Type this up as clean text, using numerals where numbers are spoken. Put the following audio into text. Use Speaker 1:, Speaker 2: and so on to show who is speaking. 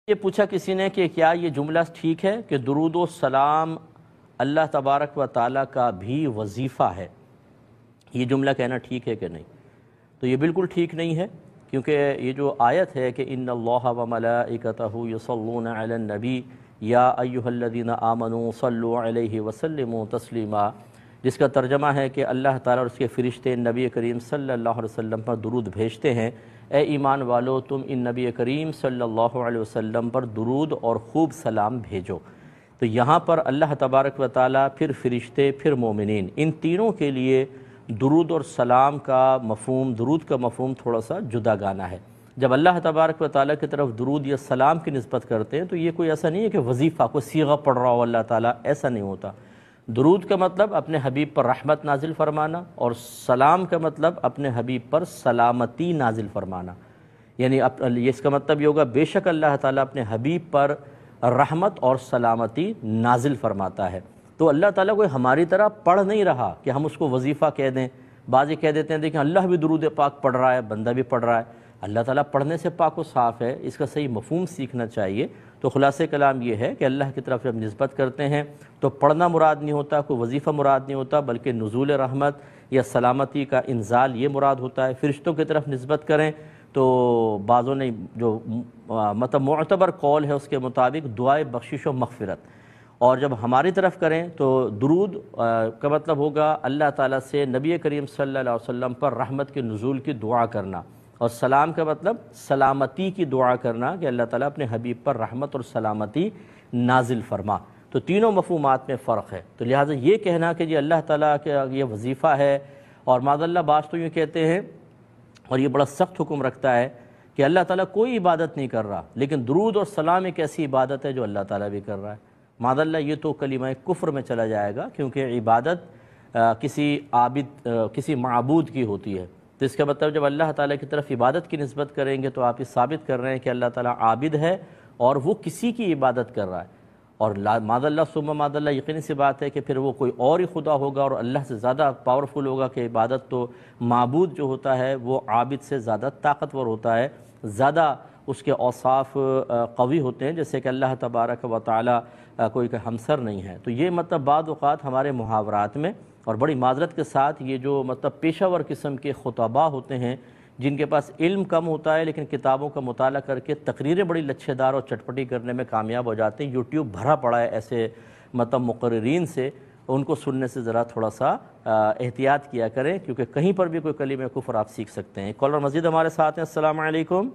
Speaker 1: یہ پوچھا کسی نے کہ کیا یہ جملہ ٹھیک ہے کہ درود و سلام اللہ تبارک و تعالیٰ کا بھی وظیفہ ہے؟ یہ جملہ کہنا ٹھیک ہے کہ نہیں؟ تو یہ بالکل ٹھیک نہیں ہے، کیونکہ یہ جو آیت ہے کہ ان اللہ و ملائکتہ یصلون علی النبی یا ایھا الذین آمنوا صلوا علیہ وسلموا تسلیما، جس کا ترجمہ ہے کہ اللہ تعالیٰ اور اس کے فرشتے نبی کریم صلی اللہ علیہ وسلم پر درود بھیجتے ہیں۔ اے ایمان والو، تم ان نبی کریم صلی اللہ علیہ وسلم پر درود اور خوب سلام بھیجو۔ تو یہاں پر اللہ تبارک و تعالیٰ، پھر فرشتے، پھر مومنین، ان تینوں کے لیے درود اور سلام کا مفہوم، درود کا مفہوم تھوڑا سا جدا گانا ہے۔ جب اللہ تبارک و تعالیٰ کی طرف درود یا سلام کی نسبت کرتے ہیں تو یہ کوئی ایسا نہیں ہے کہ وظیفہ کوئی صیغہ پڑھ رہا ہو اللہ تعالیٰ، ایسا نہیں ہوتا۔ درود کا مطلب اپنے حبیب پر رحمت نازل فرمانا، اور سلام کا مطلب اپنے حبیب پر سلامتی نازل فرمانا، یعنی اس کا مطلب یہ ہوگا بے شک اللہ تعالیٰ اپنے حبیب پر رحمت اور سلامتی نازل فرماتا ہے۔ تو اللہ تعالیٰ کوئی ہماری طرح پڑھ نہیں رہا کہ ہم اس کو وظیفہ کہہ دیں۔ بعضی کہہ دیتے ہیں دیکھیں اللہ بھی درود پاک پڑھ رہا ہے، بندہ بھی پڑھ رہا ہے۔ اللہ تعالیٰ پڑھنے سے پاک و صاف ہے، اس کا صحیح مفہوم سیکھنا چاہیے۔ تو خلاصہ کلام یہ ہے کہ اللہ کی طرف جب نسبت کرتے ہیں تو پڑھنا مراد نہیں ہوتا، کوئی وظیفہ مراد نہیں ہوتا، بلکہ نزول رحمت یا سلامتی کا انزال یہ مراد ہوتا ہے۔ فرشتوں کی طرف نسبت کریں تو بعضوں نے جو مطلب معتبر قول ہے اس کے مطابق دعائے بخشش و مغفرت، اور جب ہماری طرف کریں تو درود کا مطلب ہوگا اللہ تعالیٰ سے نبی کریم صلی اللہ علیہ وسلم پر رحمت کے نزول کی دعا کرنا، اور سلام کا مطلب سلامتی کی دعا کرنا کہ اللہ تعالیٰ اپنے حبیب پر رحمت اور سلامتی نازل فرما۔ تو تینوں مفہومات میں فرق ہے۔ تو لہٰذا یہ کہنا کہ جی اللہ تعالیٰ کا یہ وظیفہ ہے، اور معاذ اللہ بعض تو یہ کہتے ہیں، اور یہ بڑا سخت حکم رکھتا ہے کہ اللہ تعالیٰ کوئی عبادت نہیں کر رہا، لیکن درود اور سلام ایک ایسی عبادت ہے جو اللہ تعالیٰ بھی کر رہا ہے۔ معاذ اللہ یہ تو کلمہ کفر میں چلا جائے گا، کیونکہ عبادت کسی معبود کی ہوتی ہے۔ تو اس کا مطلب جب اللہ تعالیٰ کی طرف عبادت کی نسبت کریں گے تو آپ یہ ثابت کر رہے ہیں کہ اللہ تعالیٰ عابد ہے اور وہ کسی کی عبادت کر رہا ہے، اور معاذ اللہ ثم معاذ اللہ یقینی سی بات ہے کہ پھر وہ کوئی اور ہی خدا ہوگا اور اللہ سے زیادہ پاورفل ہوگا، کہ عبادت تو معبود جو ہوتا ہے وہ عابد سے زیادہ طاقتور ہوتا ہے، زیادہ اس کے اوصاف قوی ہوتے ہیں، جیسے کہ اللہ تبارک و تعالیٰ کوئی ہمسر نہیں ہے۔ تو یہ مطلب بعض اوقات ہمارے محاورات میں، اور بڑی معذرت کے ساتھ، یہ جو مطلب پیشہ ور قسم کے خطباء ہوتے ہیں جن کے پاس علم کم ہوتا ہے لیکن کتابوں کا مطالعہ کر کے تقریریں بڑی لچھے دار اور چٹپٹی کرنے میں کامیاب ہو جاتے ہیں، یوٹیوب بھرا پڑا ہے ایسے مطلب مقررین سے، ان کو سننے سے ذرا تھوڑا سا احتیاط کیا کریں، کیونکہ کہیں پر بھی کوئی کلمہ کفر آپ سیکھ سکتے ہیں۔ کالر مزید ہمارے ساتھ ہیں۔ السلام علیکم۔